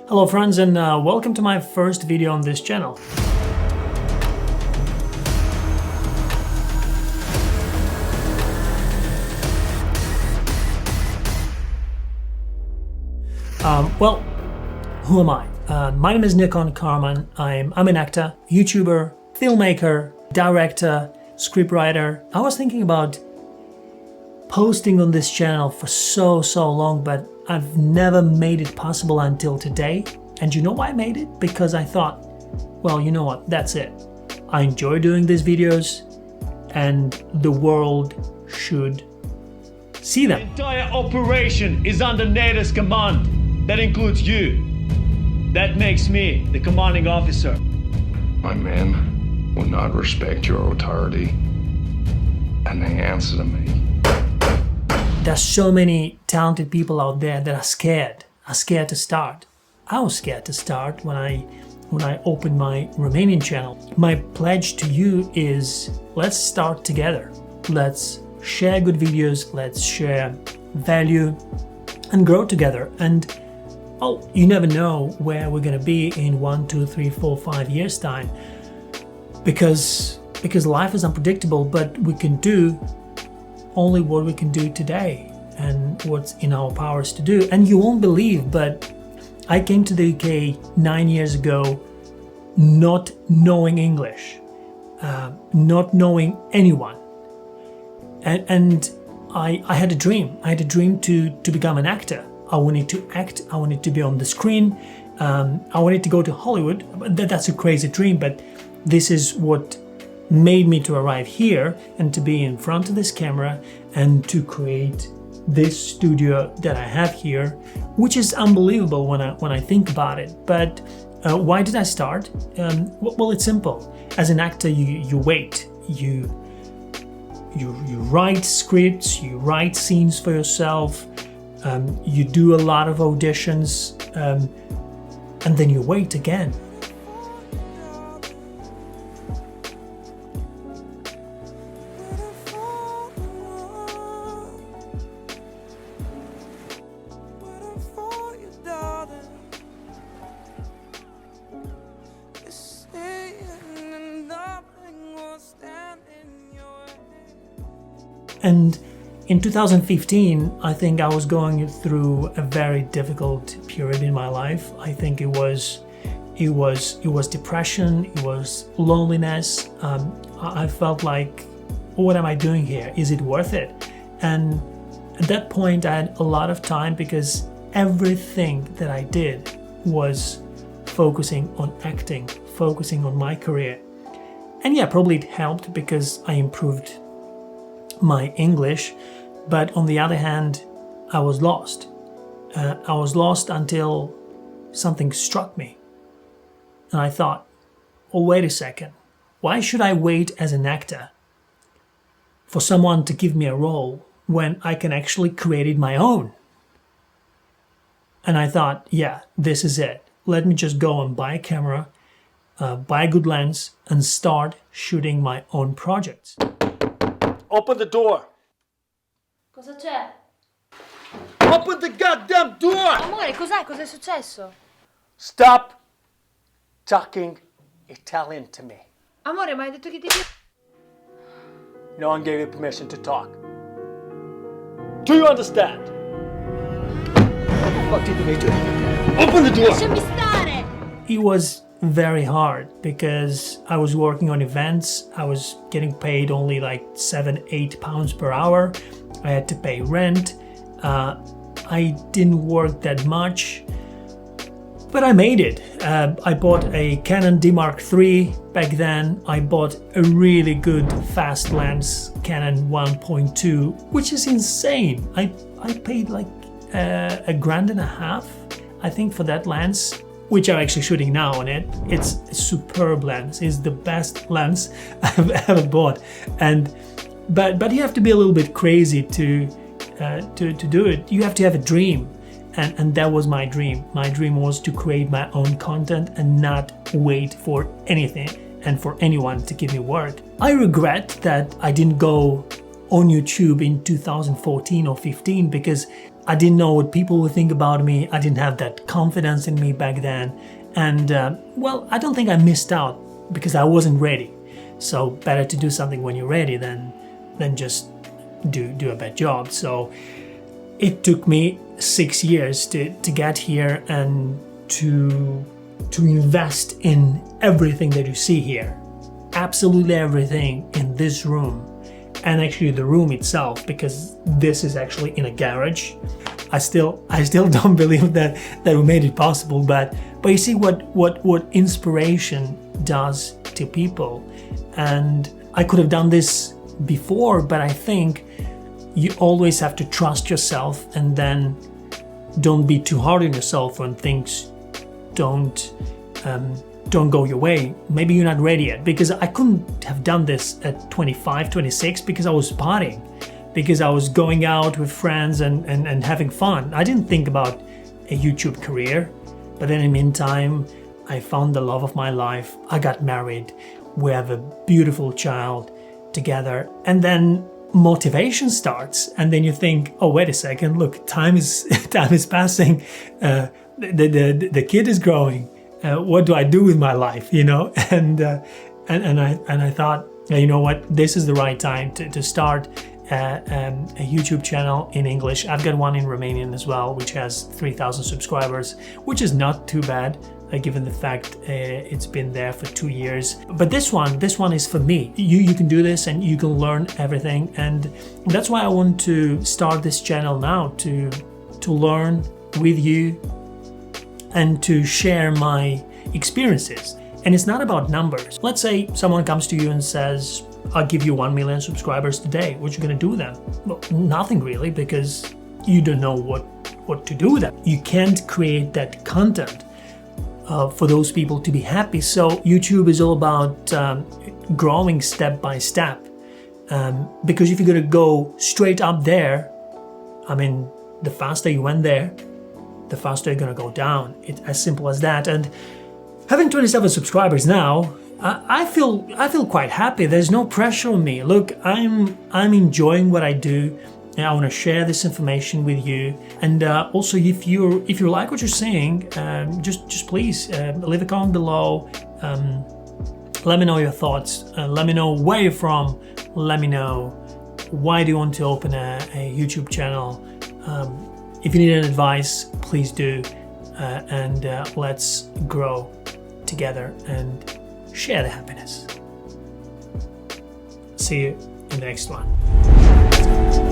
Hello friends, and welcome to my first video on this channel. Well, who am I? My name is Nikon Karman. I'm an actor, YouTuber, filmmaker, director, scriptwriter. I was thinking about posting on this channel for so long, but I've never made it possible until today. And you know why I made it? Because I thought, well, you know what, that's it. I enjoy doing these videos and the world should see them. The entire operation is under NATO's command. That includes you. That makes me the commanding officer. My men will not respect your authority, and they answer to me. There's so many talented people out there that are scared to start. I was scared to start when I opened my Romanian channel. My pledge to you is, let's start together. Let's share good videos, let's share value and grow together. And oh, you never know where we're gonna be in 1, 2, 3, 4, 5 years time. Because life is unpredictable, but we can do only what we can do today and what's in our powers to do. And you won't believe, but I came to the UK 9 years ago not knowing English, not knowing anyone. And I had a dream. I had a dream to become an actor. I wanted to act, I wanted to be on the screen, I wanted to go to Hollywood. That's a crazy dream, but this is what made me to arrive here and to be in front of this camera and to create this studio that I have here, which is unbelievable when I think about it. But why did I start? Well, it's simple. As an actor, you wait, you write scripts, you write scenes for yourself, you do a lot of auditions, and then you wait again. And in 2015, I think I was going through a very difficult period in my life. I think it was depression, it was loneliness. I felt like, what am I doing here? Is it worth it? And at that point, I had a lot of time because everything that I did was focusing on acting, focusing on my career. And yeah, probably it helped because I improved my English, but on the other hand, I was lost. I was lost until something struck me. And I thought, oh, wait a second. Why should I wait as an actor for someone to give me a role when I can actually create it my own? And I thought, yeah, this is it. Let me just go and buy a camera, buy a good lens, and start shooting my own projects. Open the door. Cosa c'è? Open the goddamn door! Amore, cos'è? Cos'è successo? Stop talking Italian to me. Amore, ma hai detto che ti piace? No one gave you permission to talk. Do you understand? What the fuck did you do? Open the door! Lasciami stare! It was very hard because I was working on events. I was getting paid only like £7-8 per hour. I had to pay rent. I didn't work that much, but I made it. I bought a Canon D Mark III back then. I bought a really good fast lens, Canon 1.2, which is insane. I paid like $1.5 grand, I think, for that lens, which I'm actually shooting now on it. It's a superb lens. It's the best lens I've ever bought. But you have to be a little bit crazy to do it. You have to have a dream. And that was my dream. My dream was to create my own content and not wait for anything and for anyone to give me work. I regret that I didn't go on YouTube in 2014 or 15 because I didn't know what people would think about me. I didn't have that confidence in me back then. And well, I don't think I missed out because I wasn't ready. So better to do something when you're ready than just do a bad job. So it took me 6 years to get here and to invest in everything that you see here. Absolutely everything in this room, and actually the room itself, because this is actually in a garage. I still don't believe that we made it possible, but you see what inspiration does to people. And I could have done this before, but I think you always have to trust yourself, and then don't be too hard on yourself when things don't go your way. Maybe you're not ready yet, because I couldn't have done this at 25, 26 because I was partying, because I was going out with friends and having fun. I didn't think about a YouTube career, but then in the meantime, I found the love of my life. I got married. We have a beautiful child together, and then motivation starts, and then you think, oh, wait a second, look, time is passing, the kid is growing, what do I do with my life, you know? And I thought, you know what, this is the right time to start a YouTube channel in English. I've got one in Romanian as well, which has 3,000 subscribers, which is not too bad, given the fact it's been there for 2 years. But this one is for me. You can do this and you can learn everything, and that's why I want to start this channel now, to learn with you and to share my experiences. And it's not about numbers. Let's say someone comes to you and says, I'll give you 1 million subscribers today. What you gonna do then? Well, nothing really, because you don't know what to do with them. You can't create that content for those people to be happy. So YouTube is all about growing step by step. Because if you're gonna go straight up there, I mean, the faster you went there, the faster you're gonna go down. It's as simple as that. And having 27 subscribers now, I feel quite happy. There's no pressure on me. Look, I'm enjoying what I do. And I want to share this information with you. And also, if you like what you're seeing, just please leave a comment below. Let me know your thoughts. Let me know where you're from. Let me know why do you want to open a YouTube channel. If you need any advice, please do. And let's grow together and share the happiness. See you in the next one.